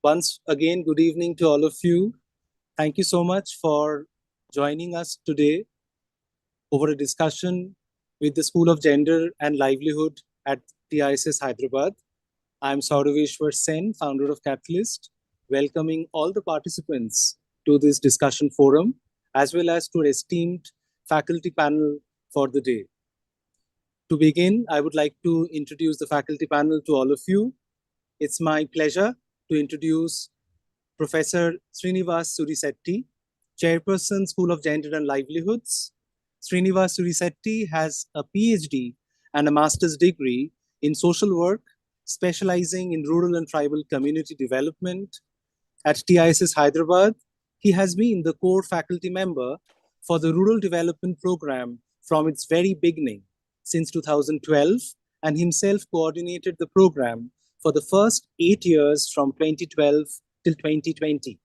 Once again, good evening to all of you. Thank you so much for joining us today over a discussion with the School of Gender and Livelihood at TISS Hyderabad. I'm Sauraveshwar Sen, founder of Catalyst, welcoming all the participants to this discussion forum, as well as to our esteemed faculty panel for the day. To begin, I would like to introduce the faculty panel to all of you. It's my pleasure to introduce Professor Srinivas Surisetti, Chairperson, School of Gender and Livelihoods. Srinivas Surisetti has a PhD and a master's degree in social work, specializing in rural and tribal community development. At TISS Hyderabad, he has been the core faculty member for the Rural Development Program from its very beginning since 2012, and himself coordinated the program for the first 8 years from 2012 till 2020.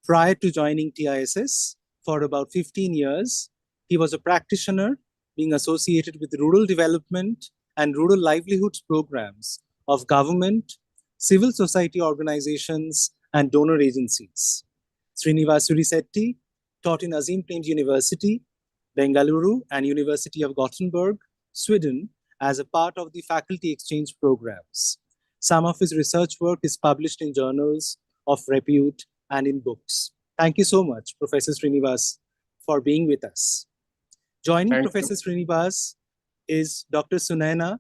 Prior to joining TISS, for about 15 years, he was a practitioner being associated with rural development and rural livelihoods programs of government, civil society organizations, and donor agencies. Srinivas Surisetti taught in Azim Premji University, Bengaluru, and University of Gothenburg, Sweden, as a part of the faculty exchange programs. Some of his research work is published in journals of repute and in books. Thank you so much, Professor Srinivas, for being with us. Joining Professor Srinivas is Dr. Sunaina.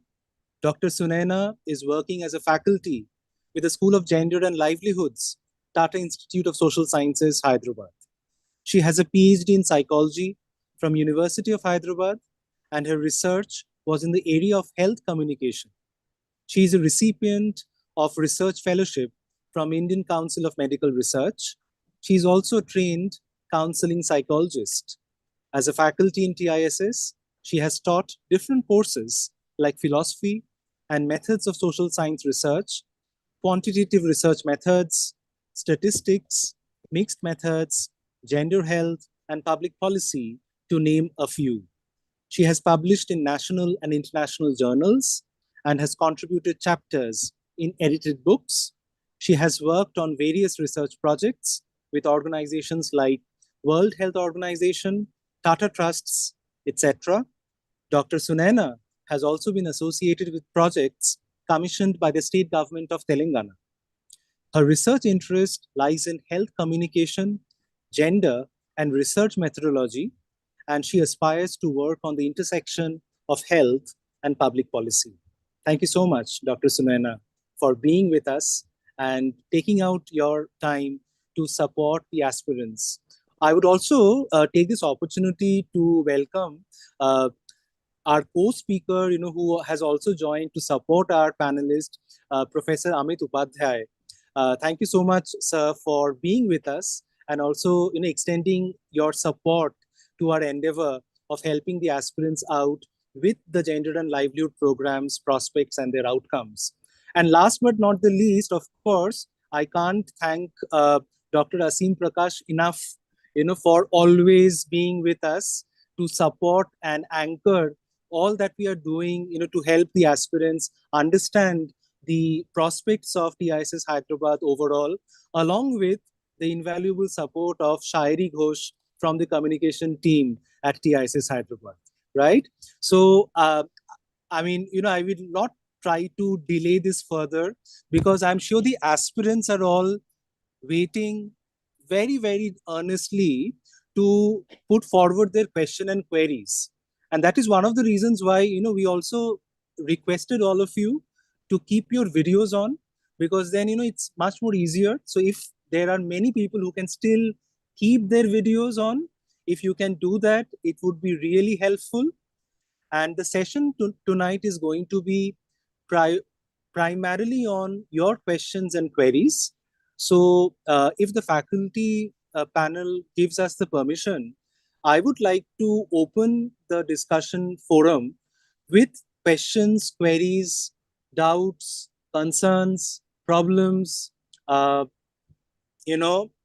Dr. Sunaina is working as a faculty with the School of Gender and Livelihoods, Tata Institute of Social Sciences, Hyderabad. She has a PhD in psychology from University of Hyderabad, and her research was in the area of health communication. She is a recipient of research fellowship from Indian Council of Medical Research. She is also a trained counseling psychologist. As a faculty in TISS, she has taught different courses like philosophy and methods of social science research, quantitative research methods, statistics, mixed methods, gender health, and public policy, to name a few. She has published in national and international journals and has contributed chapters in edited books. She has worked on various research projects with organizations like World Health Organization, Tata Trusts, etc. Dr. Sunaina has also been associated with projects commissioned by the state government of Telangana. Her research interest lies in health communication, gender, and research methodology, and she aspires to work on the intersection of health and public policy. Thank you so much, Dr. Sunaina, for being with us and taking out your time to support the aspirants. I would also take this opportunity to welcome our co-speaker, who has also joined to support our panelist, Professor Amit Upadhyay. Thank you so much, sir, for being with us and also, extending your support to our endeavor of helping the aspirants out with the gender and livelihood programs, prospects, and their outcomes. And last but not the least, of course, I can't thank Dr. Asim Prakash enough, for always being with us to support and anchor all that we are doing, to help the aspirants understand the prospects of TISS Hyderabad overall, along with the invaluable support of Shairi Ghosh from the communication team at TISS Hyderabad, right? So, I will not try to delay this further because I'm sure the aspirants are all waiting very, very earnestly to put forward their question and queries. And that is one of the reasons why, we also requested all of you to keep your videos on, because then, it's much more easier. So if there are many people who can still keep their videos on, if you can do that, it would be really helpful. And the session tonight is going to be primarily on your questions and queries. So if the faculty panel gives us the permission, I would like to open the discussion forum with questions, queries, doubts, concerns, problems,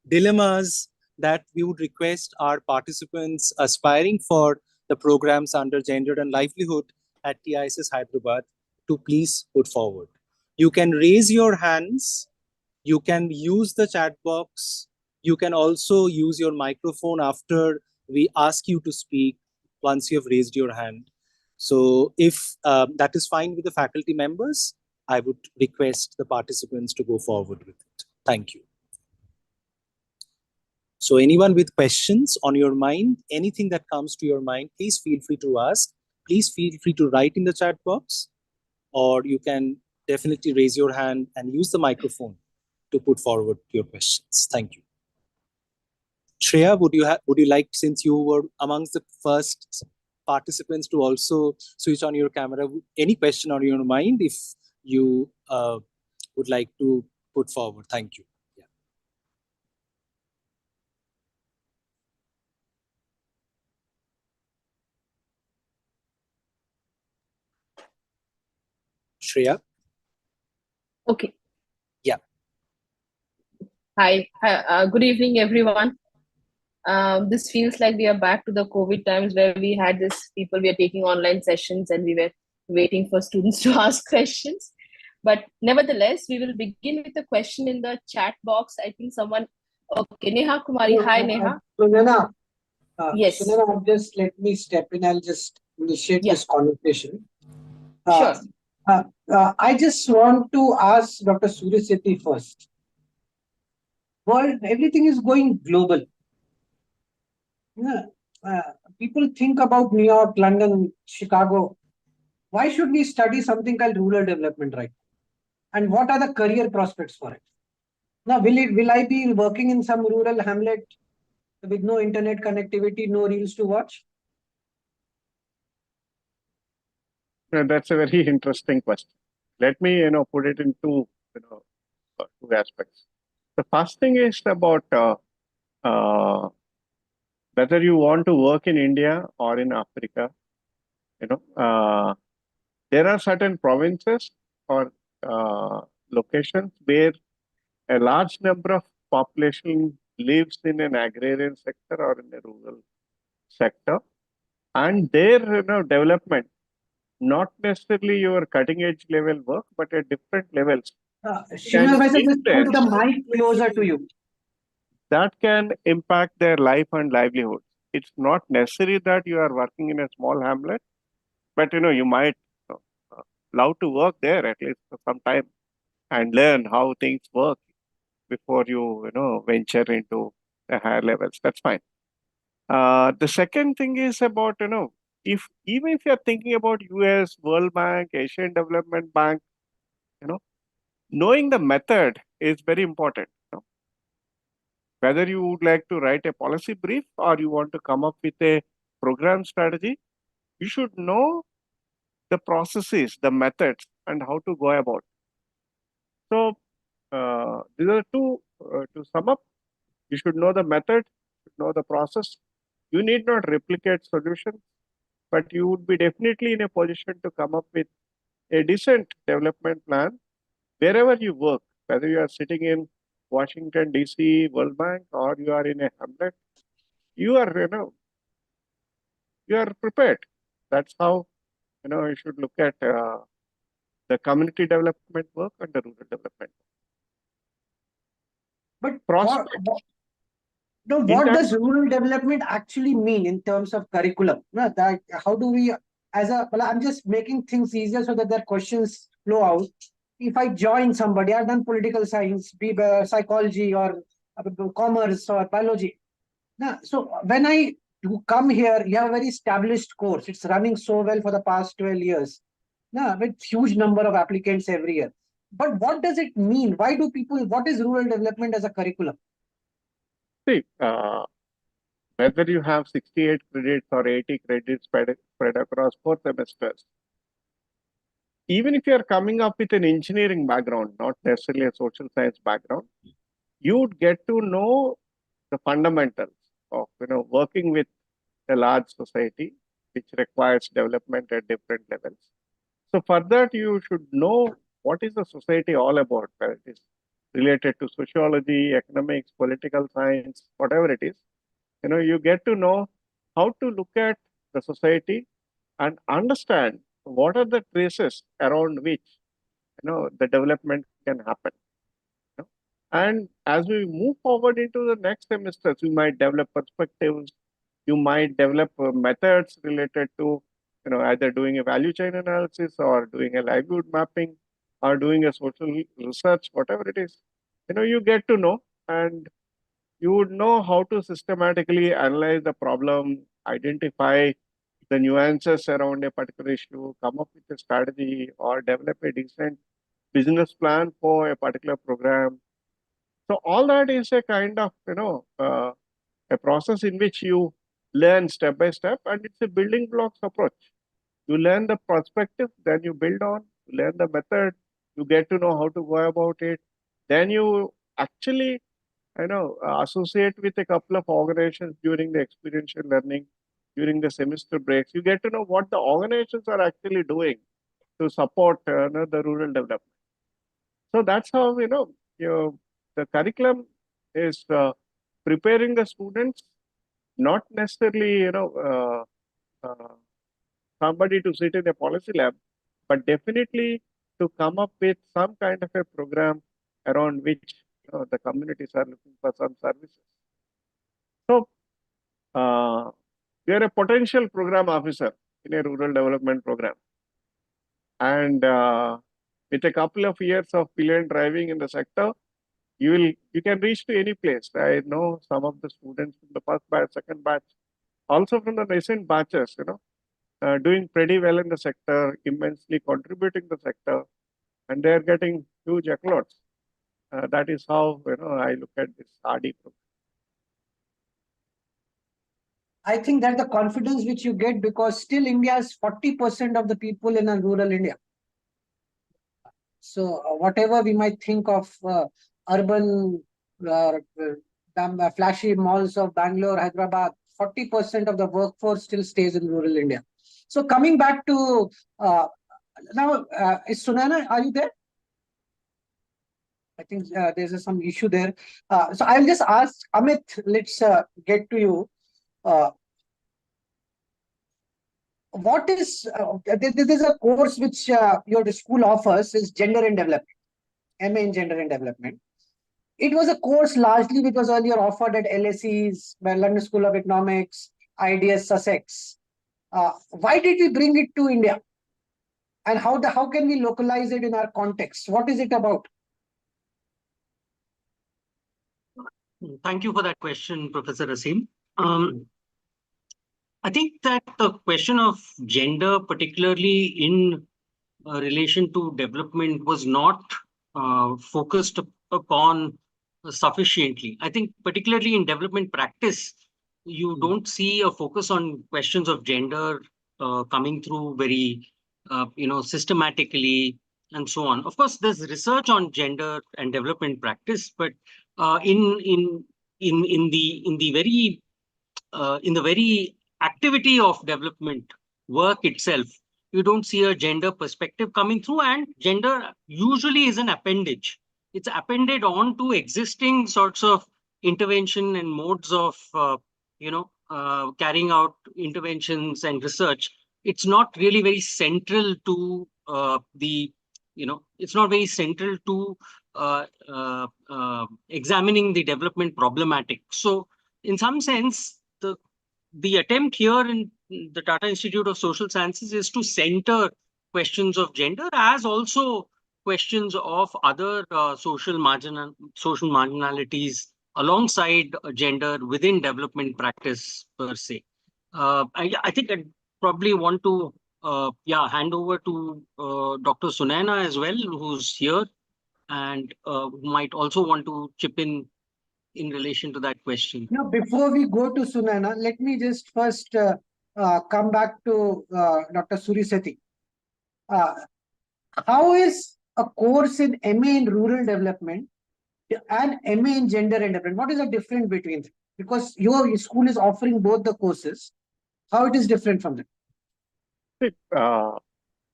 dilemmas that we would request our participants aspiring for the programs under gender and livelihood at TISS Hyderabad to please put forward. You can raise your hands You can use the chat box. You can also use your microphone after we ask you to speak once you have raised your hand. So if that is fine with the faculty members, I would request the participants to go forward with it. Thank you. So anyone with questions on your mind, anything that comes to your mind, please feel free to ask. Please feel free to write in the chat box, or you can definitely raise your hand and use the microphone to put forward your questions. Thank you. Shreya, would you like, since you were amongst the first participants, to also switch on your camera? Any question on your mind, if you would like to put forward? Thank you. Yeah. Shreya? Okay. Yeah. Hi. Good evening, everyone. This feels like we are back to the COVID times where we had this people, we are taking online sessions and we were waiting for students to ask questions. But nevertheless, we will begin with a question in the chat box. I think someone, okay, Neha Kumari. Hi, Neha. Sunana, Yes. Sunana, just let me step in. I'll just initiate this conversation. Sure. I just want to ask Dr. Surya Sethi first. World, everything is going global. Yeah. People think about New York, London, Chicago. Why should we study something called rural development, right? And what are the career prospects for it? Now, will I be working in some rural hamlet with no internet connectivity, no reels to watch? That's a very interesting question. Let me, put it into, two aspects. The first thing is about whether you want to work in India or in Africa. There are certain provinces or locations where a large number of population lives in an agrarian sector or in a rural sector, and their development, not necessarily your cutting edge level work, but at different levels. Srinivas, I just put the mic closer to you. That can impact their life and livelihood. It's not necessary that you are working in a small hamlet, but you might love to work there at least for some time and learn how things work before you venture into the higher levels. That's fine. The second thing is about even if you are thinking about US, World Bank, Asian Development Bank, knowing the method is very important. Whether you would like to write a policy brief or you want to come up with a program strategy, you should know the processes, the methods, and how to go about. So these are two, to sum up, you should know the method, know the process. You need not replicate solutions, but you would be definitely in a position to come up with a decent development plan wherever you work, whether you are sitting in Washington, DC, World Bank, or you are in a hamlet, you are, you are prepared. That's how, you should look at the community development work and the rural development. But what does rural development actually mean in terms of curriculum? No, that how do we, I'm just making things easier so that their questions flow out. If I join somebody, I've done political science, be psychology or commerce or biology. Now, so when I come here, you have a very established course. It's running so well for the past 12 years. Now, with huge number of applicants every year. But what does it mean? Why do people, what is rural development as a curriculum? See, whether you have 68 credits or 80 credits spread across 4 semesters, even if you are coming up with an engineering background, not necessarily a social science background, you would get to know the fundamentals of working with a large society, which requires development at different levels. So for that, you should know what is the society all about, whether it is related to sociology, economics, political science, whatever it is. You get to know how to look at the society and understand what are the traces around which the development can happen. And as we move forward into the next semesters, you might develop perspectives, you might develop methods related to, either doing a value chain analysis or doing a livelihood mapping or doing a social research, whatever it is. You get to know, and you would know how to systematically analyze the problem, identify the nuances around a particular issue, come up with a strategy, or develop a decent business plan for a particular program. So all that is a kind of, a process in which you learn step by step, and it's a building blocks approach. You learn the perspective, then you build on, you learn the method, you get to know how to go about it. Then you actually, associate with a couple of organizations during the experiential learning, during the semester breaks. You get to know what the organizations are actually doing to support the rural development. So that's how, the curriculum is preparing the students, not necessarily, somebody to sit in a policy lab, but definitely to come up with some kind of a program around which the communities are looking for some services. So you're a potential program officer in a rural development program. And with a couple of years of pillion driving in the sector, you can reach to any place. I know some of the students from the first batch, second batch, also from the recent batches, doing pretty well in the sector, immensely contributing the sector, and they're getting huge accolades. That is how I look at this RD program. I think that the confidence which you get, because still India is 40% of the people in a rural India. So whatever we might think of urban flashy malls of Bangalore, Hyderabad, 40% of the workforce still stays in rural India. So coming back to now, is Sunana, are you there? I think there's some issue there. So I'll just ask Amit, let's get to you. What is, there's a course which your school offers, is Gender and Development, MA in Gender and Development. It was a course largely which was earlier offered at LSEs, by London School of Economics, IDS Sussex. Why did we bring it to India? And how can we localize it in our context? What is it about? Thank you for that question, Professor Asim. I think that the question of gender, particularly in relation to development, was not focused upon sufficiently. I think particularly in development practice, you don't see a focus on questions of gender coming through very, systematically and so on. Of course, there's research on gender and development practice, but in the very activity of development work itself, you don't see a gender perspective coming through, and gender usually is an appendage. It's appended on to existing sorts of intervention and modes of, carrying out interventions and research. It's not really very central to it's not very central to examining the development problematic. So in some sense, the attempt here in the Tata Institute of Social Sciences is to center questions of gender as also questions of other social marginalities alongside gender within development practice per se. I think I'd probably want to hand over to Dr. Sunaina as well, who's here and might also want to chip in relation to that question. Now, before we go to Sunana, let me just first come back to Dr. Suri Sethi. How is a course in MA in rural development and MA in gender and development? What is the difference between them? Because your school is offering both the courses. How it is different from them?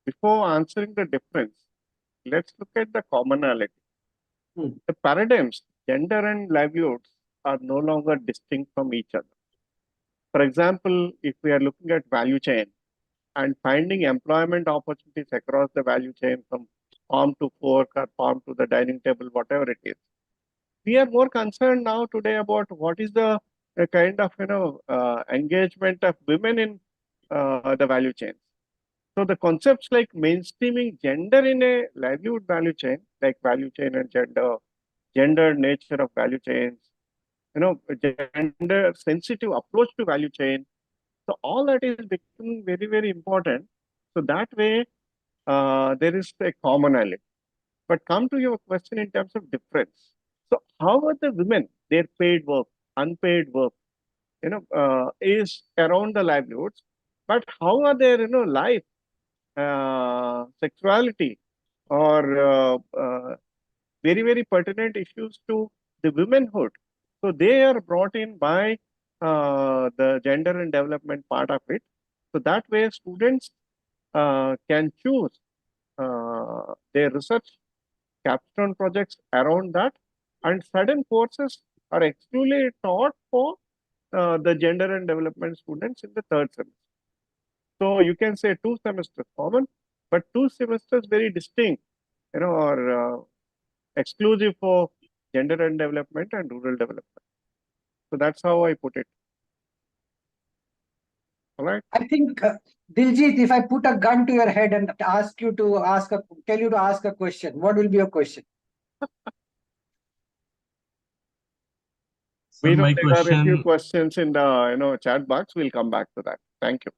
Before answering the difference, let's look at the commonality. The paradigms, gender and livelihoods, are no longer distinct from each other. For example, if we are looking at value chain and finding employment opportunities across the value chain from farm to fork or farm to the dining table, whatever it is, we are more concerned now today about what is the kind of engagement of women in the value chain. So the concepts like mainstreaming gender in a livelihood value chain, like value chain and gender nature of value chains, gender sensitive approach to value chain. So all that is becoming very, very important. So that way, there is a commonality. But come to your question in terms of difference. So how are the women, their paid work, unpaid work, is around the livelihoods, but how are their, life, sexuality, or very, very pertinent issues to the womanhood. So they are brought in by the gender and development part of it. So that way students can choose their research capstone projects around that, and certain courses are exclusively taught for the gender and development students in the third semester. So you can say 2 semesters common, but 2 semesters very distinct, or exclusive for gender and development and rural development. So that's how I put it. All right. I think, Diljit, if I put a gun to your head and ask you to tell you to ask a question, what will be your question? We know there are a few questions in the chat box. We'll come back to that. Thank you.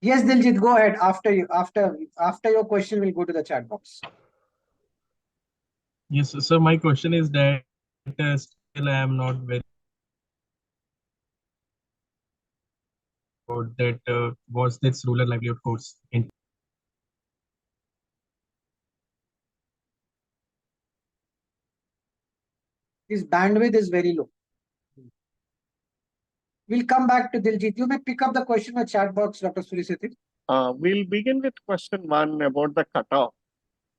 Yes, Diljit, go ahead. After your question, we'll go to the chat box. Yes, so my question is that still I am not very about that was this rural livelihood course in His bandwidth is very low. We'll come back to Diljit. You may pick up the question in the chat box, Dr. Surisati. We'll begin with question 1 about the cutoff.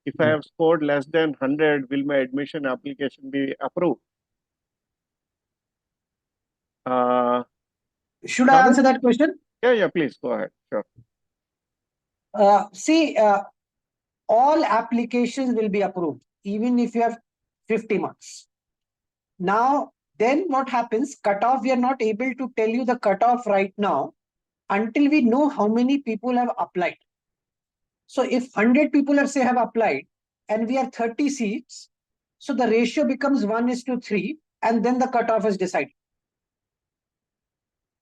If I have scored less than 100, will my admission application be approved? Should I answer that question? Yeah, please go ahead. Sure. See, all applications will be approved, even if you have 50 marks. Now, then what happens? Cutoff, we are not able to tell you the cutoff right now until we know how many people have applied. So if 100 people have applied and we have 30 seats, so the ratio becomes 1:3, and then the cutoff is decided.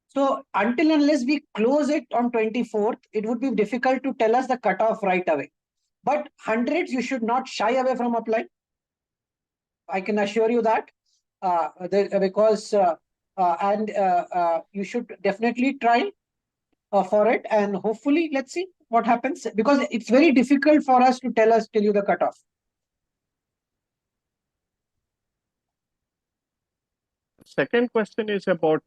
So until unless we close it on 24th, it would be difficult to tell us the cutoff right away. But hundreds, you should not shy away from applying. I can assure you that, because you should definitely try for it, and hopefully let's see what happens, because it's very difficult for us to tell you the cutoff. Second question is about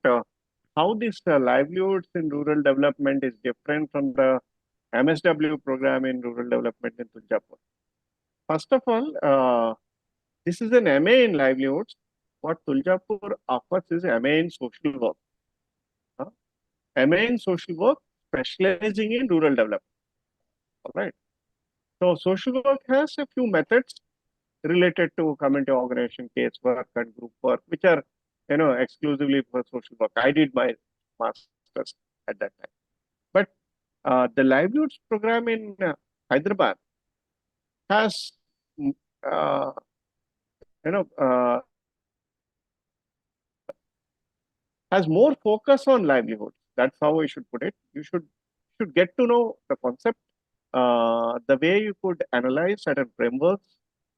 how this livelihoods in rural development is different from the MSW program in rural development in Tuljapur. First of all, this is an MA in livelihoods. What Tuljapur offers is MA in social work. MA in social work specializing in rural development. All right. So social work has a few methods related to community organization, case work, and group work, which are exclusively for social work. I did my master's at that time. But the livelihoods program in Hyderabad has has more focus on livelihoods. That's how I should put it. You should get to know the concept, the way you could analyze certain frameworks,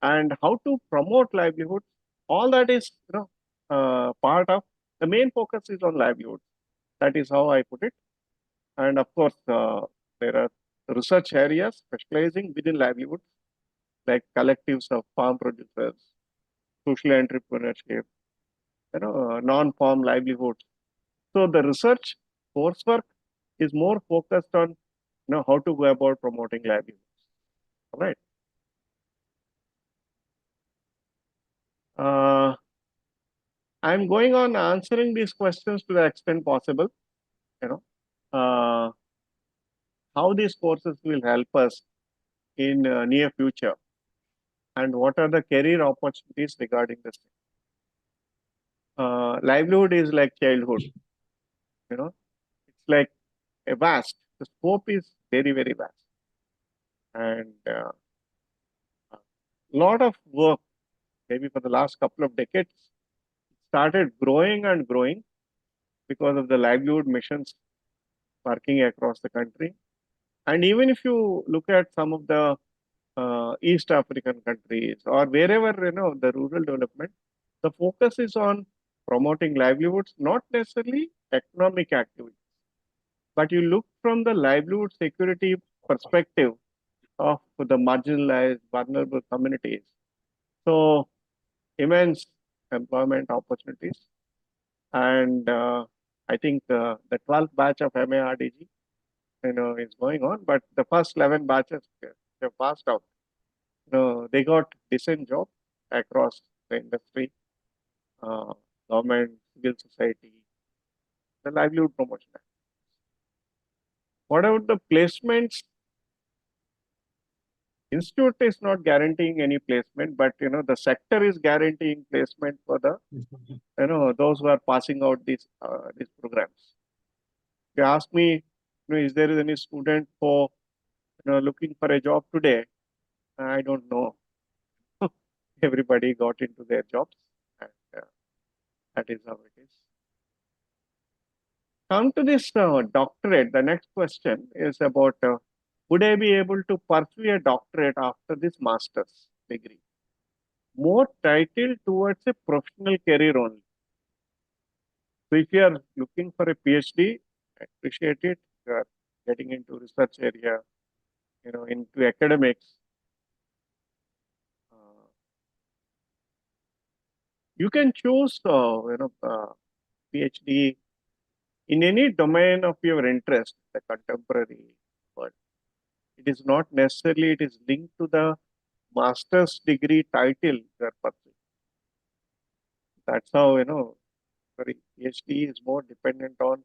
and how to promote livelihoods. All that is part of the main focus is on livelihoods. That is how I put it. And of course, there are research areas specializing within livelihoods, like collectives of farm producers, social entrepreneurship, non-farm livelihoods. So the research coursework is more focused on how to go about promoting livelihoods. All right. I'm going on answering these questions to the extent possible. How these courses will help us in near future. and what are the career opportunities regarding this? Livelihood is like childhood, it's like a vast, the scope is very, very vast. And a lot of work, maybe for the last couple of decades, started growing and growing because of the livelihood missions working across the country. And even if you look at some of the East African countries or wherever, the rural development, the focus is on promoting livelihoods, not necessarily economic activity. But you look from the livelihood security perspective of the marginalized, vulnerable communities. So immense employment opportunities. And I think the 12th batch of MARDG, is going on, but the first 11 batches, they passed out. They got decent job across the industry, government, civil society, the livelihood promotion. What about the placements? Institute is not guaranteeing any placement, but the sector is guaranteeing placement for the those who are passing out these programs. If you ask me, is there any student for looking for a job today? I don't know. Everybody got into their jobs, and that is how it is. Come to this doctorate. The next question is about would I be able to pursue a doctorate after this master's degree? More titled towards a professional career only. So if you are looking for a PhD, I appreciate it. You are getting into research area, into academics. You can choose, PhD in any domain of your interest, the contemporary world. It is not necessarily, it is linked to the master's degree title you are pursuing. That's how, PhD is more dependent on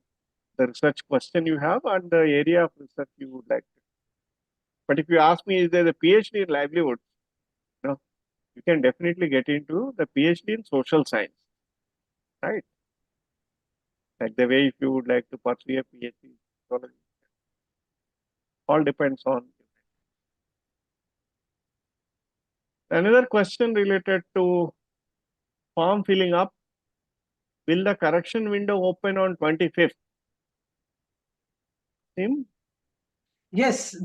the research question you have and the area of research you would like to. But if you ask me, is there a PhD in livelihood? You can definitely get into the PhD in social science, right? Like the way if you would like to pursue a PhD in sociology, all depends on. Another question related to form filling up. Will the correction window open on 25th? Tim? Yes,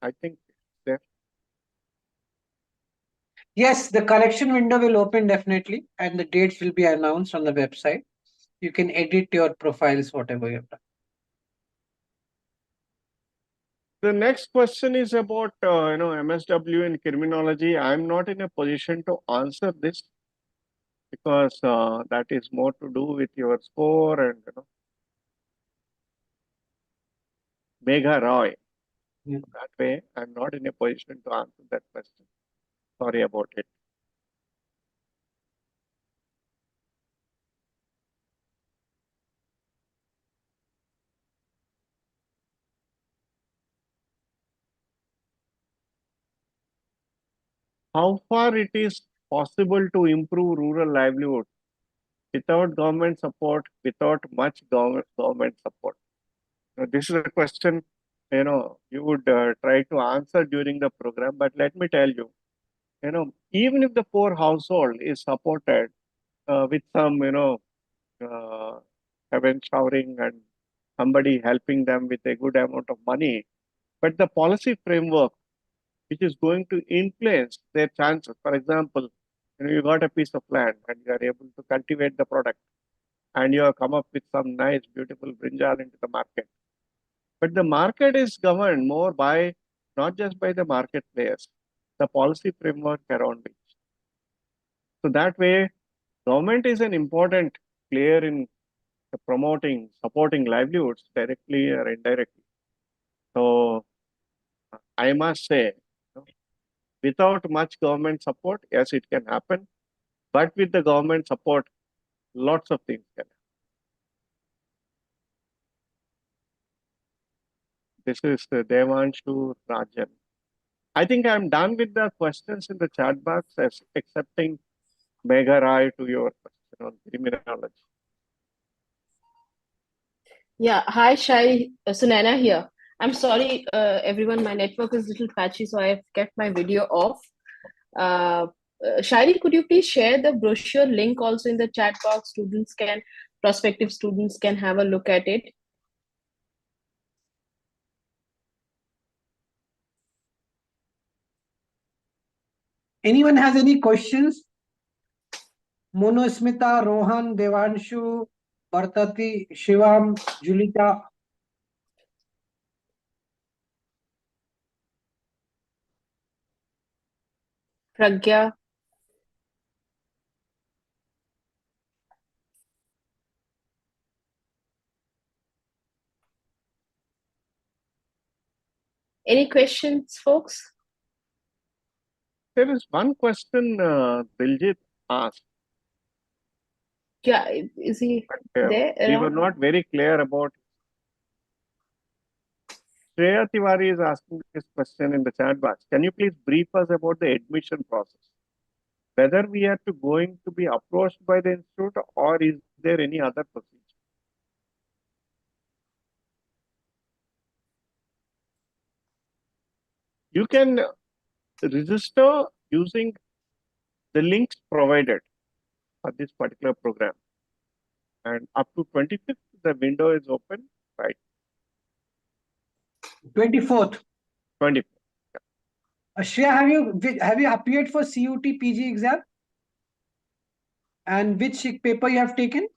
I think there. yes, the correction window will open definitely, and the dates will be announced on the website. You can edit your profiles, whatever you have done. The next question is about MSW in criminology. I'm not in a position to answer this because that is more to do with your score and Megha Roy. Yeah. That way, I'm not in a position to answer that question. Sorry about it. How far it is possible to improve rural livelihood without government support, without much government support? This is a question, you would try to answer during the program, but let me tell you, even if the poor household is supported with some, heaven showering and somebody helping them with a good amount of money, but the policy framework which is going to influence their chances. For example, you got a piece of land and you are able to cultivate the product and you have come up with some nice, beautiful brinjal into the market. But the market is governed more by, not just by the market players, the policy framework around it. So that way, government is an important player in promoting, supporting livelihoods directly or indirectly. So I must say, without much government support, yes, it can happen. But with the government support, lots of things can happen. This is Devanshu Rajan. I think I'm done with the questions in the chat box, excepting Megha Rai to your question on criminology. Yeah, hi Shai, Sunaina here. I'm sorry, everyone, my network is a little patchy, so I've kept my video off. Shari, could you please share the brochure link also in the chat box? Prospective students can have a look at it. Anyone has any questions? Monosmita, Rohan, Devanshu, Bartati, Shivam, Julita. Pragya. Any questions, folks? There is one question Diljit asked. Yeah, is he there? We were not very clear about. Shreya Tiwari is asking this question in the chat box. Can you please brief us about the admission process? Whether we are going to be approached by the institute or is there any other procedure? You can register using the links provided for this particular program. And up to 25th, the window is open, right? 24th. 24th. Shreya, have you appeared for CUT PG exam? And which paper you have taken?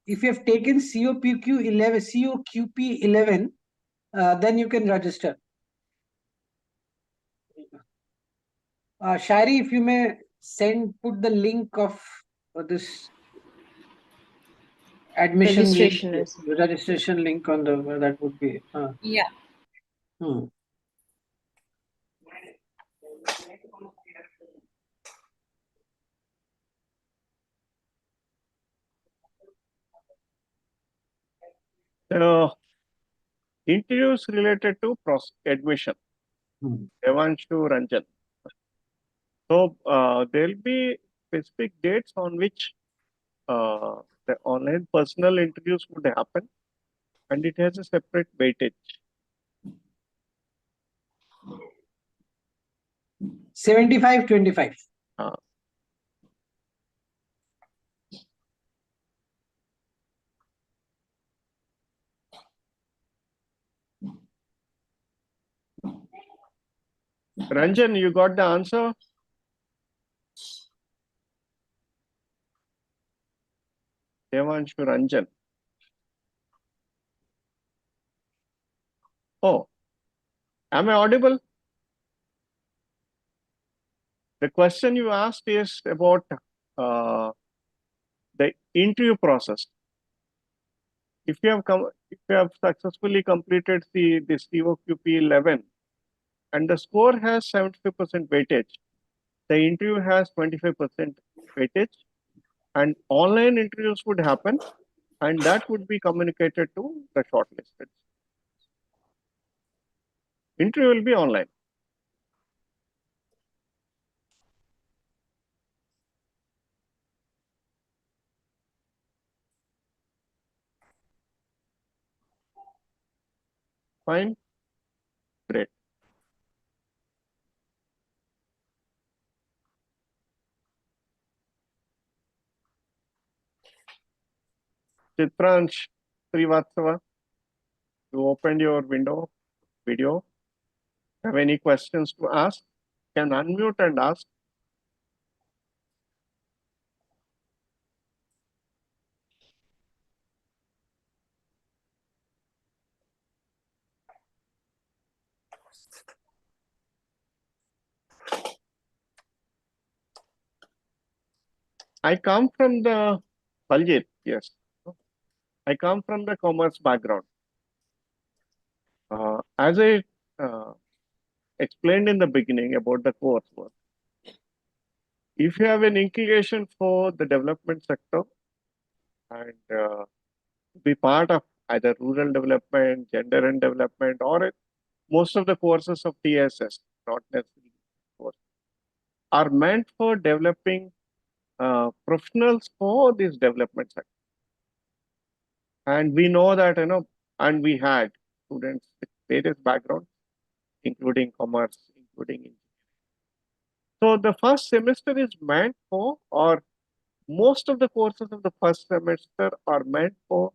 If you have taken COPQ 11, COQP 11, then you can register. Shari, if you may put the link of this admission registration link on the, that would be. Yeah. So, interviews related to admission. Devanshu Ranjan. So, there will be specific dates on which the online personal interviews would happen, and it has a separate weightage. 75-25. Ranjan, you got the answer? Devanshu Ranjan. Oh, am I audible? The question you asked is about the interview process. If you have successfully completed the COQP 11 and the score has 75% weightage, the interview has 25% weightage, and online interviews would happen, and that would be communicated to the shortlisted. Interview will be online. Fine. Great. Chitransh Srivatsava, you opened your video. Have any questions to ask? Can unmute and ask. I come from the Baljit, yes. I come from the commerce background. As I explained in the beginning about the coursework, if you have an inclination for the development sector and be part of either rural development, gender and development, or most of the courses of TISS, not necessarily courses, are meant for developing professionals for this development sector. And we know that, and we had students with various backgrounds, including commerce, including engineering. So the first semester is meant for, or most of the courses of the first semester are meant for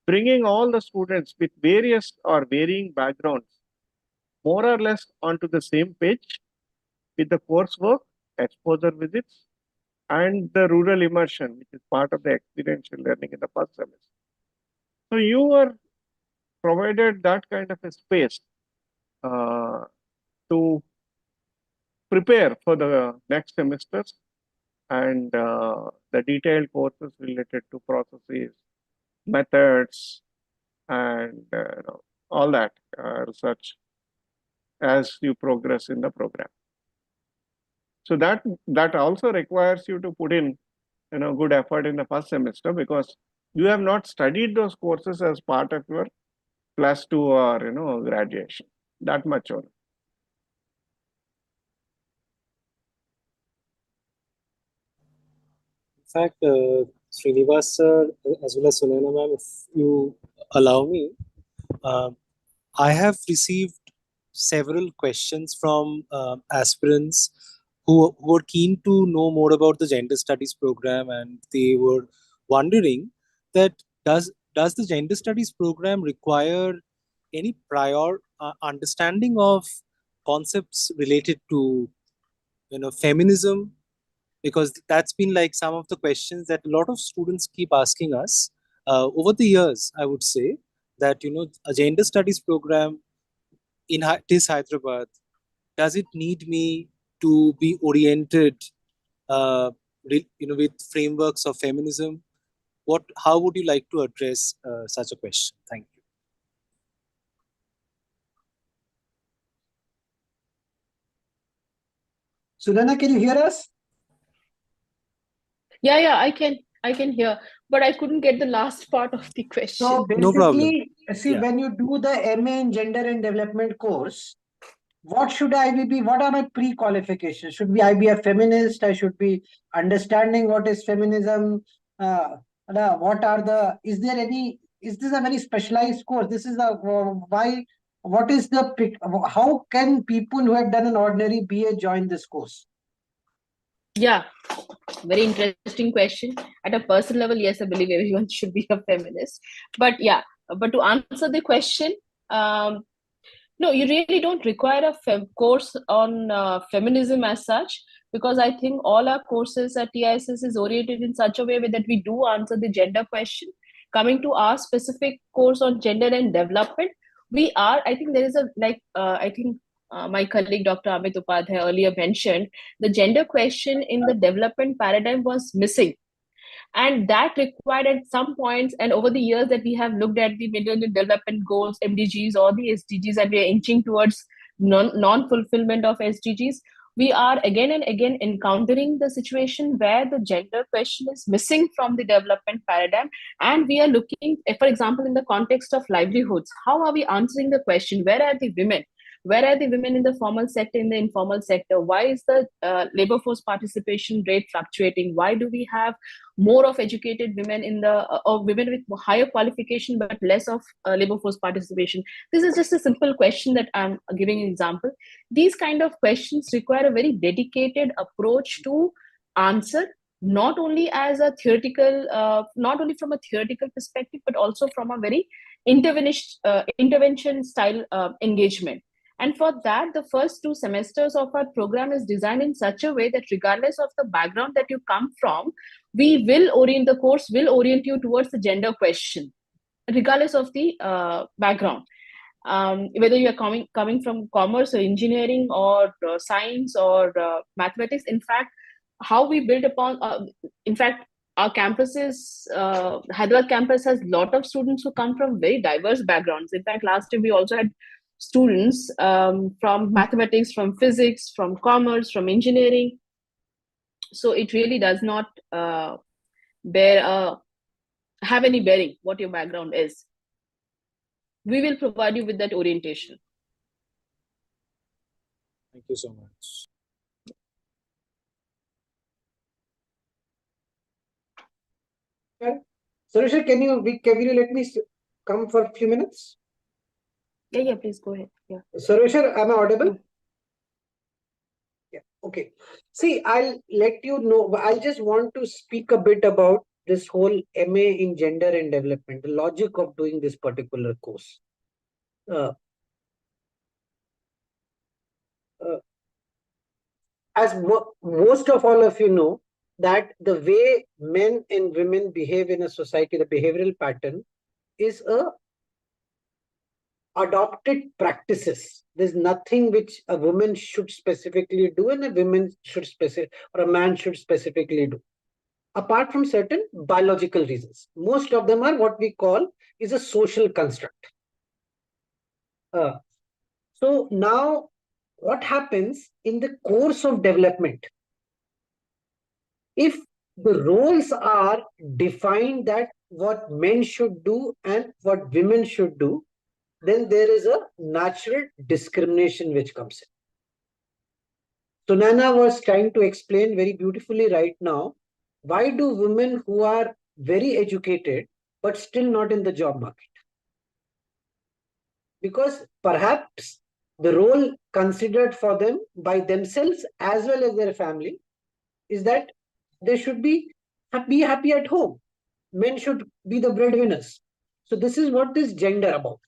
bringing all the students with various or varying backgrounds more or less onto the same page with the coursework, exposure visits, and the rural immersion, which is part of the experiential learning in the first semester. So you are provided that kind of a space to prepare for the next semesters and the detailed courses related to processes, methods, and all that research as you progress in the program. So that also requires you to put in good effort in the first semester, because you have not studied those courses as part of your +2 or graduation. That much only. In fact, Srinivas sir, as well as Sunena ma'am, if you allow me, I have received several questions from aspirants who were keen to know more about the gender studies program, and they were wondering that does the gender studies program require any prior understanding of concepts related to feminism, because that's been like some of the questions that a lot of students keep asking us over the years. I would say that a gender studies program in TISS Hyderabad, does it need me to be oriented with frameworks of feminism? How would you like to address such a question? Thank you. Sudhana, can you hear us? Yeah, I can hear, but I couldn't get the last part of the question. So No problem. basically, see, Yeah. when you do the MA in Gender and Development course, what should I be? What are my pre-qualifications? I be a feminist? I should be understanding what is feminism. What are the? Is this a very specialized course? This is a why? What is the? How can people who have done an ordinary BA join this course? Yeah, very interesting question. At a personal level, yes, I believe everyone should be a feminist. But yeah, but to answer the question, no, you really don't require a course on feminism as such, because I think all our courses at TISS is oriented in such a way that we do answer the gender question. Coming to our specific course on gender and development, I think there is I think my colleague Dr. Amit Upadhyay earlier mentioned, the gender question in the development paradigm was missing. And that required at some points, and over the years that we have looked at the Millennium Development Goals, MDGs, or the SDGs, and we are inching towards non-fulfillment of SDGs, we are again and again encountering the situation where the gender question is missing from the development paradigm. And we are looking, for example, in the context of livelihoods, how are we answering the question, where are the women? Where are the women in the formal sector, in the informal sector? Why is the labor force participation rate fluctuating? Why do we have more of educated women in the or women with higher qualification but less of labor force participation? This is just a simple question that I'm giving an example. These kind of questions require a very dedicated approach to answer, not only as a theoretical, not only from a theoretical perspective, but also from a very intervention style engagement. And for that, the first 2 semesters of our program is designed in such a way that regardless of the background that you come from, the course will orient you towards the gender question, regardless of the background. Whether you are coming from commerce or engineering or science or mathematics. In fact, how we build upon, in fact, our campuses, Hyderabad campus has a lot of students who come from very diverse backgrounds. In fact, last year we also had students from mathematics, from physics, from commerce, from engineering. So it really does not bear a have any bearing what your background is. We will provide you with that orientation. Thank you so much. Sarusha, can you let me come for a few minutes? Yeah, please go ahead. Yeah. Sarusha, am I audible? Yeah, okay. See, I'll let you know. I just want to speak a bit about this whole MA in Gender and Development, the logic of doing this particular course. As most of all of you know, that the way men and women behave in a society, the behavioral pattern, is a adopted practices. There's nothing which a woman should specifically do and a woman should or a man should specifically do. Apart from certain biological reasons, most of them are what we call is a social construct. So now what happens in the course of development? If the roles are defined that what men should do and what women should do, then there is a natural discrimination which comes in. Sunana was trying to explain very beautifully right now, why do women who are very educated but still not in the job market? Because perhaps the role considered for them by themselves as well as their family is that they should be happy at home. Men should be the breadwinners. So this is what is gender about.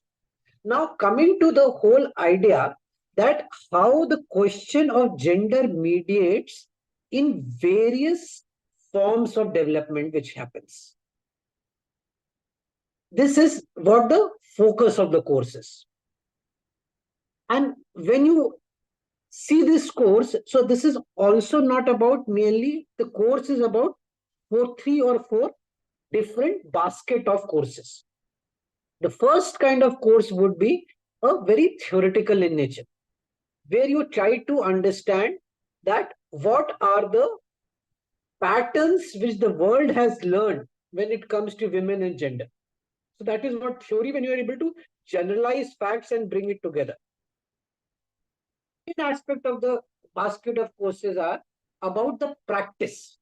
Now coming to the whole idea that how the question of gender mediates in various forms of development which happens. This is what the focus of the course is. And when you see this course, so this is also not about merely, the course is about three or four different basket of courses. The first kind of course would be a very theoretical in nature, where you try to understand that what are the patterns which the world has learned when it comes to women and gender. So that is what theory, when you are able to generalize facts and bring it together. An aspect of the basket of courses are about the practice.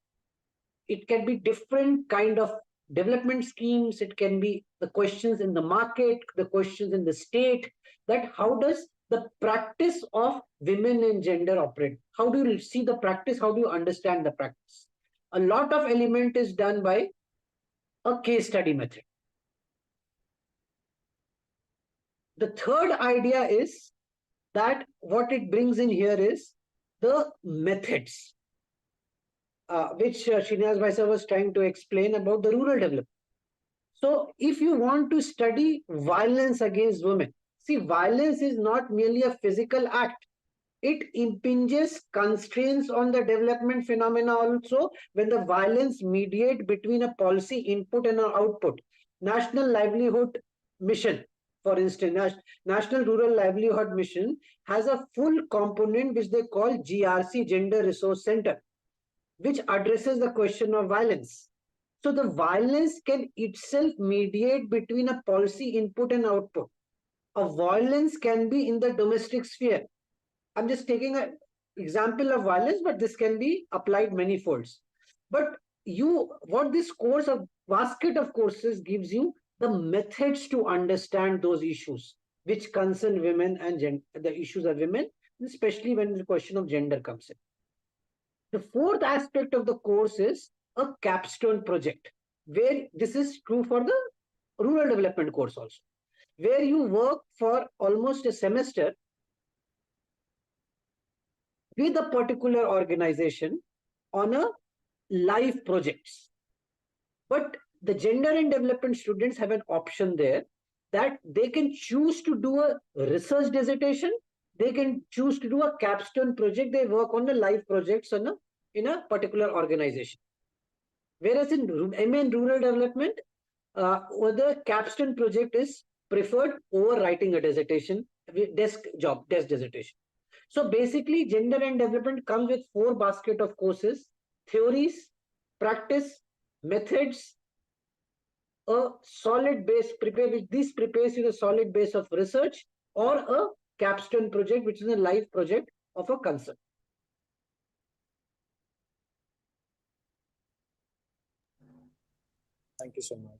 It can be different kind of development schemes. It can be the questions in the market, the questions in the state, that how does the practice of women and gender operate? How do you see the practice? How do you understand the practice? A lot of element is done by a case study method. The third idea is that what it brings in here is the methods, which Srinivas Bhai was trying to explain about the rural development. So if you want to study violence against women, see, violence is not merely a physical act. It impinges constraints on the development phenomena also when the violence mediate between a policy input and an output. National Livelihood Mission, for instance, National Rural Livelihood Mission has a full component which they call GRC, Gender Resource Center, which addresses the question of violence. So the violence can itself mediate between a policy input and output. A violence can be in the domestic sphere. I'm just taking an example of violence, but this can be applied many folds. But what this course of basket of courses gives you the methods to understand those issues which concern women and the issues of women, especially when the question of gender comes in. The fourth aspect of the course is a capstone project, where this is true for the rural development course also, where you work for almost a semester with a particular organization on a live projects. But the gender and development students have an option there that they can choose to do a research dissertation. They can choose to do a capstone project. They work on the live projects in a particular organization. Whereas in MA in rural development, the capstone project is preferred over writing a dissertation, desk dissertation. So basically, gender and development comes with four basket of courses: theories, practice, methods, a solid base, this prepares you the solid base of research or a capstone project, which is a live project of a concern. Thank you so much.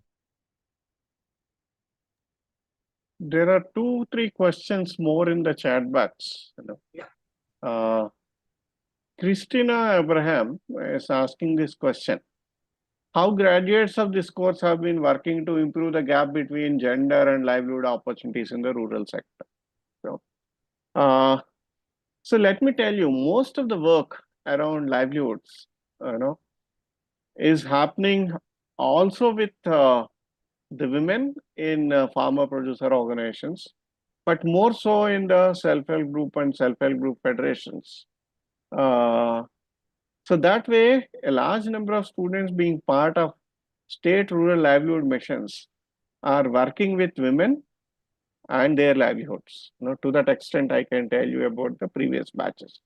There are 2-3 questions more in the chat box. Yeah. Christina Abraham is asking this question. How graduates of this course have been working to improve the gap between gender and livelihood opportunities in the rural sector? So let me tell you, most of the work around livelihoods, is happening also with the women in farmer producer organizations, but more so in the self-help group and self-help group federations. So that way, a large number of students being part of state rural livelihood missions are working with women and their livelihoods. To that extent, I can tell you about the previous batches.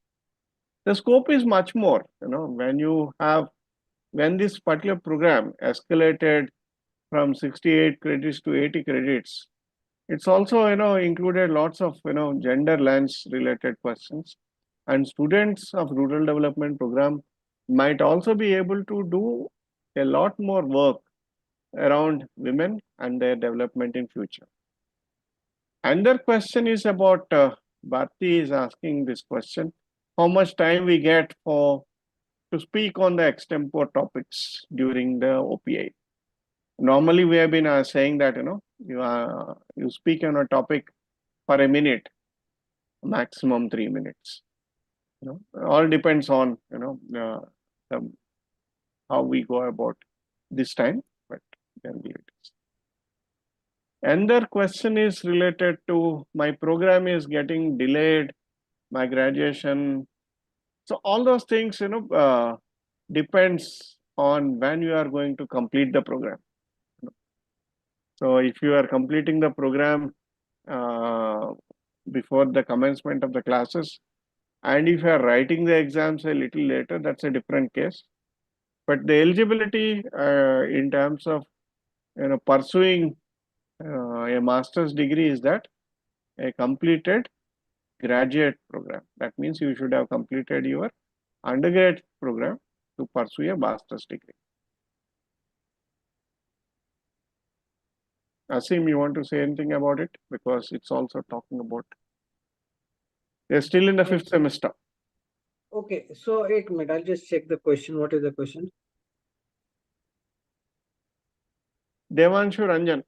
The scope is much more, when this particular program escalated from 68 credits to 80 credits, it's also, included lots of, gender lens related questions, and students of rural development program might also be able to do a lot more work around women and their development in future. Another question is about, Bharti is asking this question, how much time we get to speak on the extempore topics during the OPI. Normally, we have been saying that, you speak on a topic for a minute, maximum 3 minutes. All depends on, how we go about this time, but then it is. Another question is related to my program is getting delayed, my graduation. So all those things, depends on when you are going to complete the program. So if you are completing the program before the commencement of the classes, and if you are writing the exams a little later, that's a different case. But the eligibility in terms of pursuing a master's degree is that a completed graduate program. That means you should have completed your undergrad program to pursue a master's degree. Asim, you want to say anything about it? Because it's also talking about, they're still in the 5th semester. Okay, so 1 minute, I'll just check the question. What is the question? Devanshu Ranjan.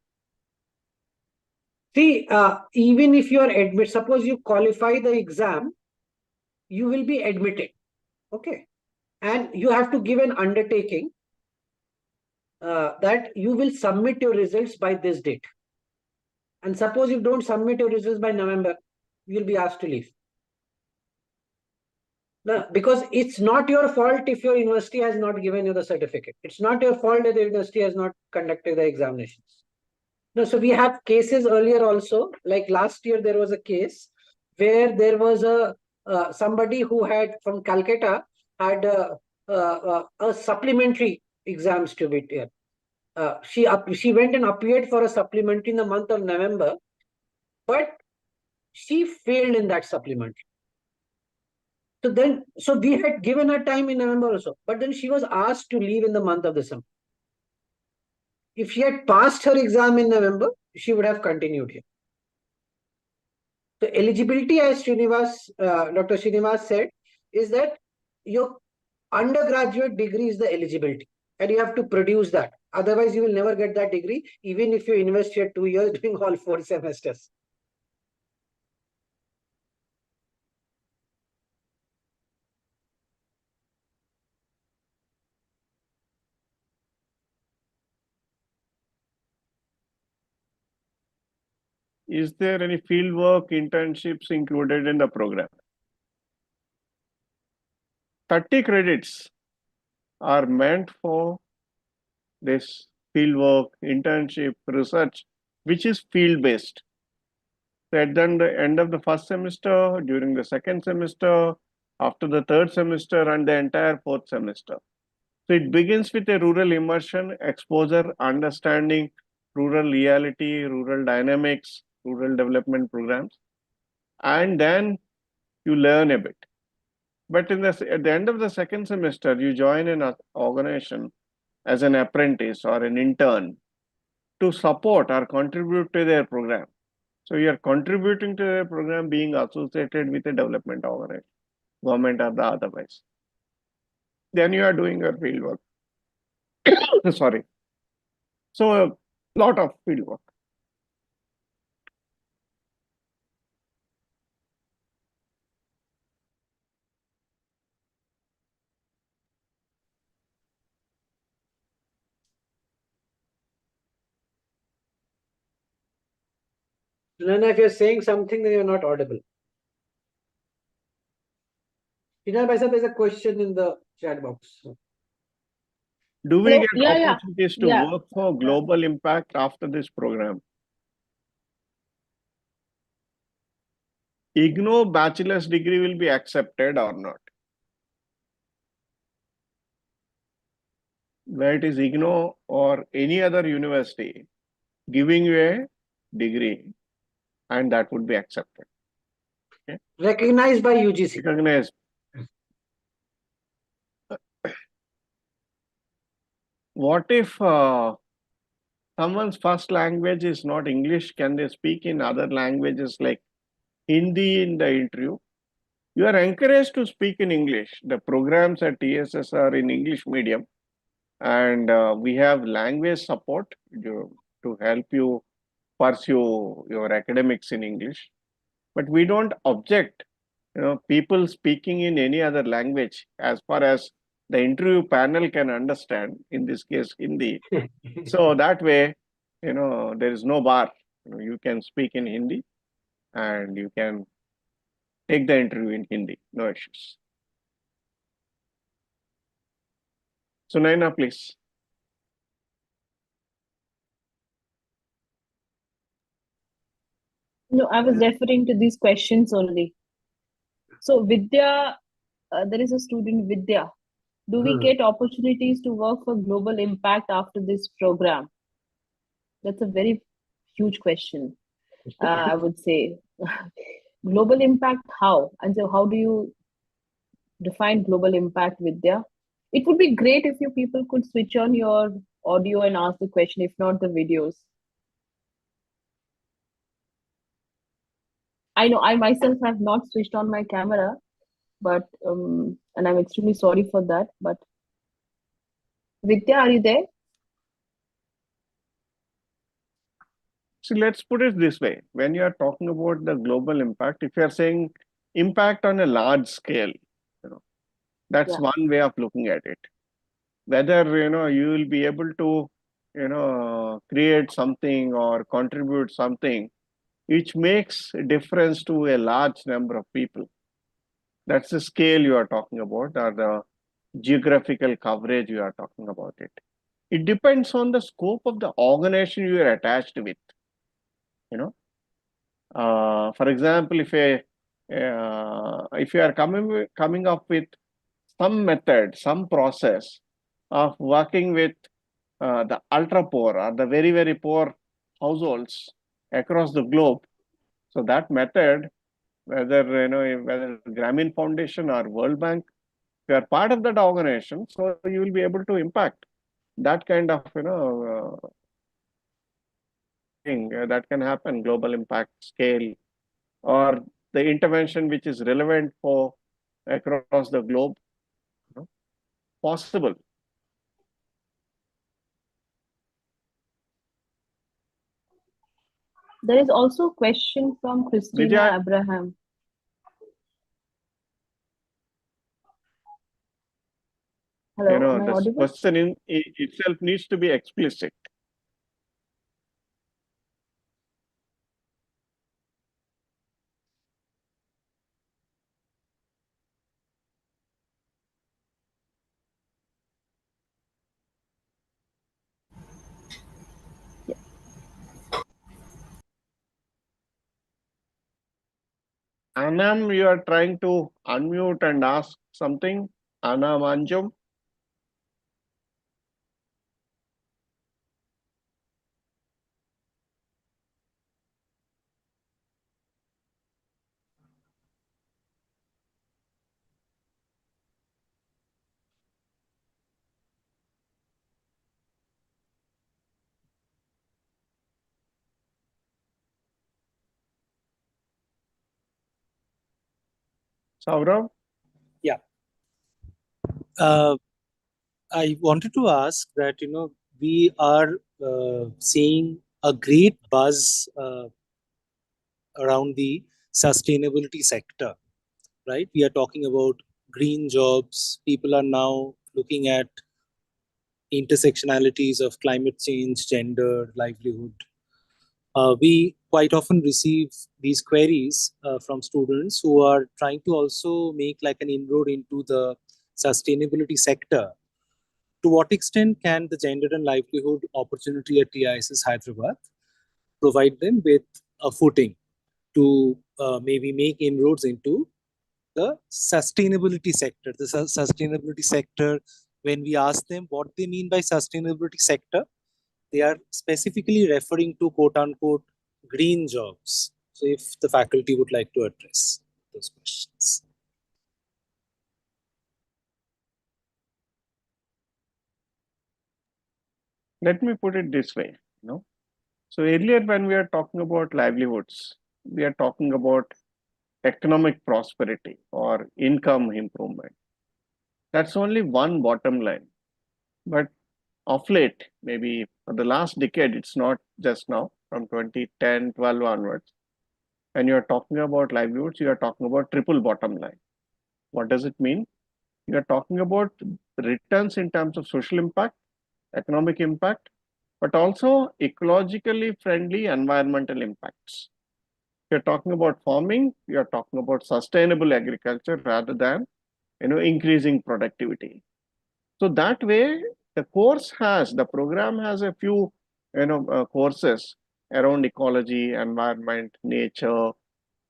See, even if you are admitted, suppose you qualify the exam, you will be admitted. Okay. And you have to give an undertaking that you will submit your results by this date. And suppose you don't submit your results by November, you will be asked to leave. No, because it's not your fault if your university has not given you the certificate. It's not your fault that the university has not conducted the examinations. No, so we have cases earlier also, like last year there was a case where there was a somebody who had from Calcutta had a supplementary exams to be there. She went and appeared for a supplementary in the month of November, but she failed in that supplementary. So we had given her time in November also, but then she was asked to leave in the month of December. If she had passed her exam in November, she would have continued here. So eligibility, as Dr. Srinivas said, is that your undergraduate degree is the eligibility, and you have to produce that. Otherwise, you will never get that degree, even if you invest here 2 years doing all 4 semesters. Is there any fieldwork internships included in the program? 30 credits are meant for this fieldwork, internship, research, which is field-based. So at the end of the 1st semester, during the 2nd semester, after the 3rd semester, and the entire 4th semester. So it begins with a rural immersion, exposure, understanding rural reality, rural dynamics, rural development programs, and then you learn a bit. But at the end of the second semester, you join an organization as an apprentice or an intern to support or contribute to their program. So you are contributing to their program being associated with a development organization, government or the otherwise. Then you are doing your field work. Sorry. So a lot of field work. Nana, if you're saying something, then you're not audible. Tina Bhai, there's a question in the chat box. Do we Hello? get Yeah. opportunities to Yeah. work for global impact after this program? IGNOU bachelor's degree will be accepted or not? Where it is IGNOU or any other university giving you a degree, and that would be accepted. Okay? Recognized by UGC. Recognized. What if someone's first language is not English? Can they speak in other languages like Hindi in the interview? You are encouraged to speak in English. The programs at TSS are in English medium, and we have language support to help you pursue your academics in English. But we don't object, people speaking in any other language as far as the interview panel can understand. In this case, Hindi. So that way, there is no bar. You can speak in Hindi, and you can take the interview in Hindi. No issues. So Naina, please. No, I was referring to these questions only. So Vidya, there is a student Vidya. Do we get opportunities to work for global impact after this program? That's a very huge question. I would say global impact, how? And so how do you define global impact, Vidya? It would be great if you people could switch on your audio and ask the question, if not the videos. I know I myself have not switched on my camera, but and I'm extremely sorry for that. But Vidya, are you there? So let's put it this way. When you are talking about the global impact, if you are saying impact on a large scale, that's Yeah. one way of looking at it. Whether, you will be able to, create something or contribute something which makes a difference to a large number of people. That's the scale you are talking about, or the geographical coverage you are talking about it. It depends on the scope of the organization you are attached with. For example, if you are coming up with some method, some process of working with the ultra poor or the very, very poor households across the globe, so that method, whether Grameen Foundation or World Bank, if you are part of that organization, so you will be able to impact that kind of thing that can happen, global impact scale, or the intervention which is relevant for across the globe, possible. There is also a question from Christina Vijay, Abraham. Hello, am I this audible? question in itself needs to be explicit. Anam, you are trying to unmute and ask something. Anam Anjum. Saurav? Uh, I wanted to ask that, we are seeing a great buzz around the sustainability sector, right? We are talking about green jobs. People are now looking at intersectionalities of climate change, gender, livelihood. We quite often receive these queries from students who are trying to also make like an inroad into the sustainability sector. To what extent can the gender and livelihood opportunity at TISS Hyderabad provide them with a footing to maybe make inroads into the sustainability sector? The sustainability sector, when we ask them what they mean by sustainability sector, they are specifically referring to quote unquote green jobs. So if the faculty would like to address those questions. Let me put it this way, So earlier when we are talking about livelihoods, we are talking about economic prosperity or income improvement. That's only one bottom line. But of late, maybe for the last decade, it's not just now, from 2010, 12 onwards, when you are talking about livelihoods, you are talking about triple bottom line. What does it mean? You are talking about returns in terms of social impact, economic impact, but also ecologically friendly environmental impacts. If you're talking about farming, you're talking about sustainable agriculture rather than increasing productivity. So that way, the program has a few courses around ecology, environment, nature,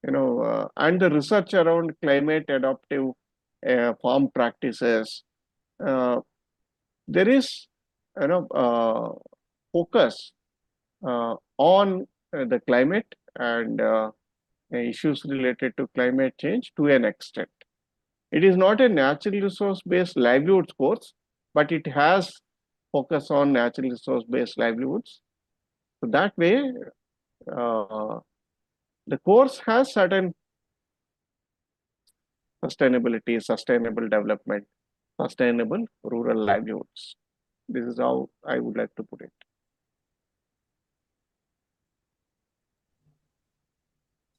and the research around climate adaptive farm practices. Uh, there is focus on the climate and issues related to climate change to an extent. It is not a natural resource based livelihoods course, but it has focus on natural resource based livelihoods. So that way, uh, the course has certain sustainability, sustainable development, sustainable rural livelihoods. This is how I would like to put it.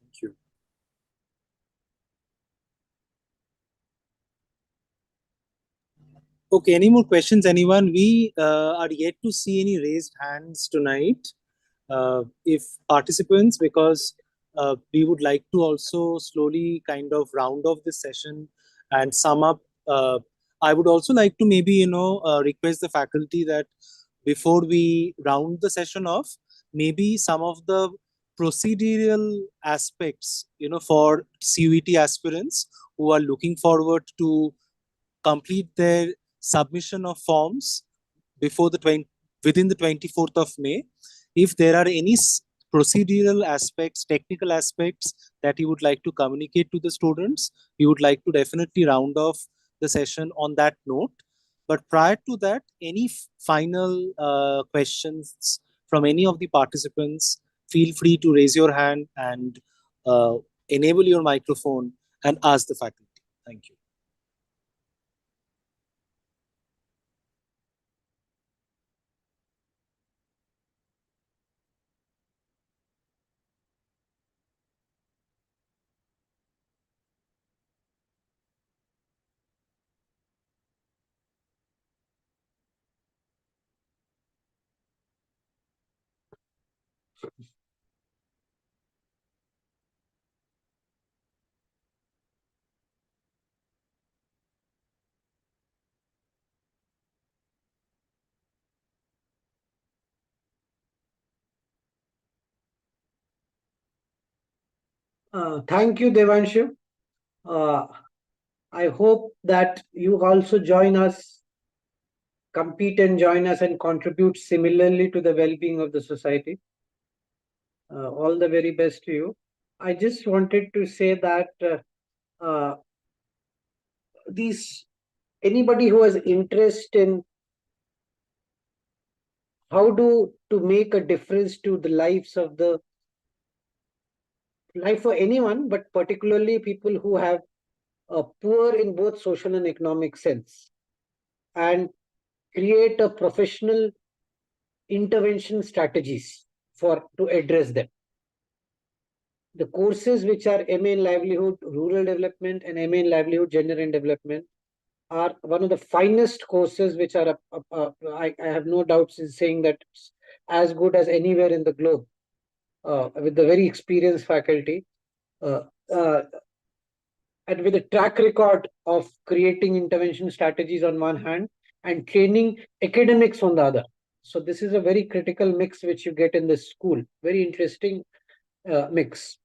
Thank you. Okay, any more questions, anyone? We are yet to see any raised hands tonight. If participants, because we would like to also slowly kind of round off this session and sum up. I would also like to maybe, request the faculty that before we round the session off, maybe some of the procedural aspects, for CUET aspirants who are looking forward to complete their submission of forms before within the 24th of May. If there are any procedural aspects, technical aspects that you would like to communicate to the students, we would like to definitely round off the session on that note. But prior to that, any final questions from any of the participants, feel free to raise your hand and enable your microphone and ask the faculty. Thank you. Thank you, Devanshu. Uh, I hope that you also join us, compete and join us, and contribute similarly to the well-being of the society. All the very best to you. I just wanted to say that these anybody who has interest in how to make a difference to the lives of the life for anyone, but particularly people who have poor in both social and economic sense, and create a professional intervention strategies to address them. The courses which are MA in Livelihood, Rural Development, and MA in Livelihood, Gender and Development are one of the finest courses which are, I have no doubts in saying that it's as good as anywhere in the globe, with the very experienced faculty, uh, uh, and with a track record of creating intervention strategies on one hand and training academics on the other. So this is a very critical mix which you get in this school. Very interesting mix.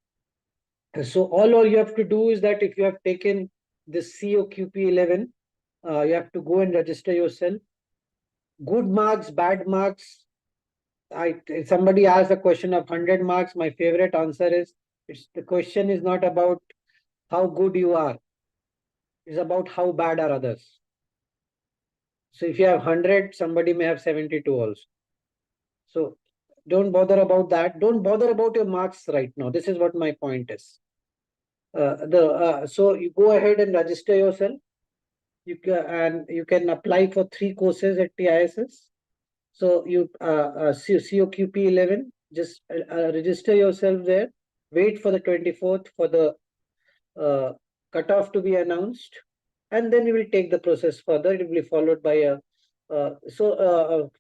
So all you have to do is that if you have taken this COQP 11, you have to go and register yourself. Good marks, bad marks. Somebody asked a question of 100 marks. My favorite answer is, the question is not about how good you are. It's about how bad are others. So if you have 100, somebody may have 72 also. So don't bother about that. Don't bother about your marks right now. This is what my point is. So you go ahead and register yourself. And you can apply for 3 courses at TISS. So you COQP 11, just register yourself there. Wait for the 24th for the cutoff to be announced, and then we will take the process further. It will be followed by a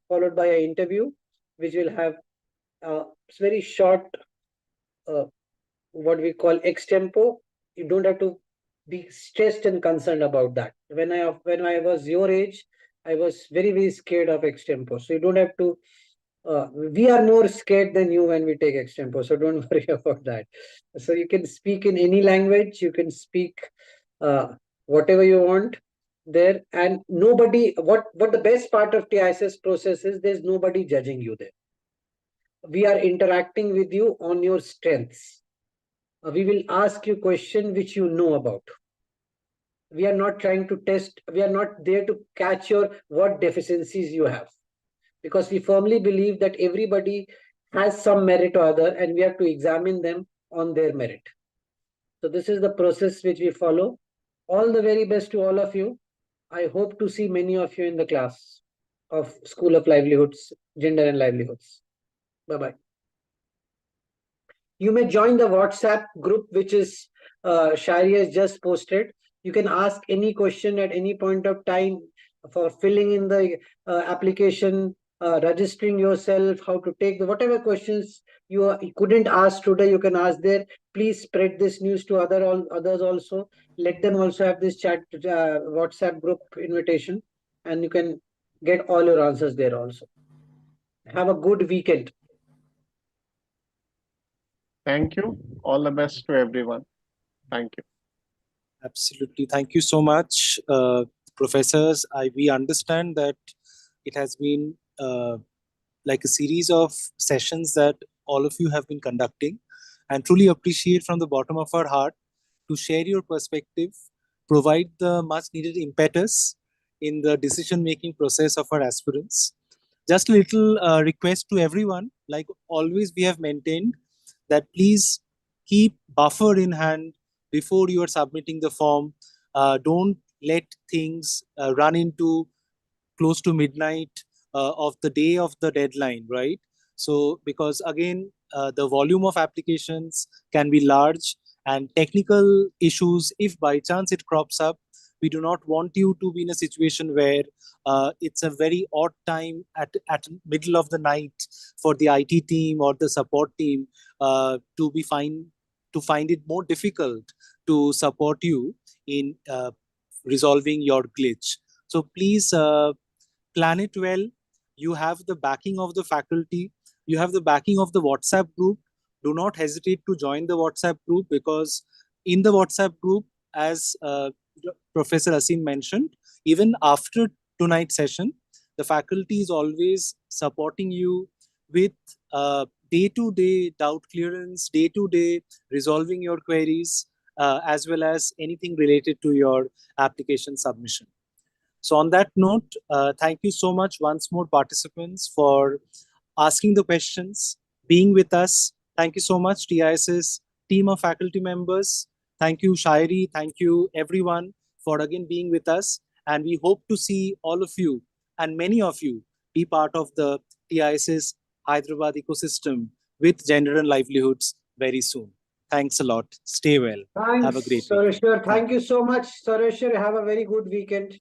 followed by an interview, which will have very short, what we call extempo. You don't have to be stressed and concerned about that. When I was your age, I was very scared of extempo. So you don't have to. We are more scared than you when we take extempo, so don't worry about that. So you can speak in any language, you can speak whatever you want there, and nobody. What the best part of TISS process is, there's nobody judging you there. We are interacting with you on your strengths. We will ask you question which you know about. We are not trying to test. We are not there to catch what deficiencies you have, because we firmly believe that everybody has some merit or other, and we have to examine them on their merit. So this is the process which we follow. All the very best to all of you. I hope to see many of you in the class of School of Livelihoods, Gender and Livelihoods. Bye-bye. You may join the WhatsApp group, which is Shari has just posted. You can ask any question at any point of time for filling in the application, registering yourself, how to take whatever questions you couldn't ask today, you can ask there. Please spread this news to others also. Let them also have this chat WhatsApp group invitation, and you can get all your answers there also. Have a good weekend. Thank you. All the best to everyone. Thank you. Absolutely. Thank you so much, professors. We understand that it has been like a series of sessions that all of you have been conducting, and truly appreciate from the bottom of our heart to share your perspective, provide the much needed impetus in the decision-making process of our aspirants. Just a little request to everyone, like always we have maintained, that please keep buffer in hand before you are submitting the form. Don't let things run into close to midnight of the day of the deadline, right? So because again, the volume of applications can be large, and technical issues, if by chance it crops up, we do not want you to be in a situation where it's a very odd time at middle of the night for the IT team or the support team to find it more difficult to support you in resolving your glitch. So please plan it well. You have the backing of the faculty. You have the backing of the WhatsApp group. Do not hesitate to join the WhatsApp group, because in the WhatsApp group, as Professor Asim mentioned, even after tonight's session, the faculty is always supporting you with day-to-day doubt clearance, day-to-day resolving your queries, as well as anything related to your application submission. So on that note, thank you so much once more, participants, for asking the questions, being with us. Thank you so much, TISS team of faculty members. Thank you, Shairi. Thank you, everyone, for again being with us. And we hope to see all of you and many of you be part of the TISS Hyderabad ecosystem with Gender and Livelihoods very soon. Thanks a lot. Stay well. Thanks, Have a great weekend. Sareshwar. Thank you so much, Sareshwar. Have a very good weekend.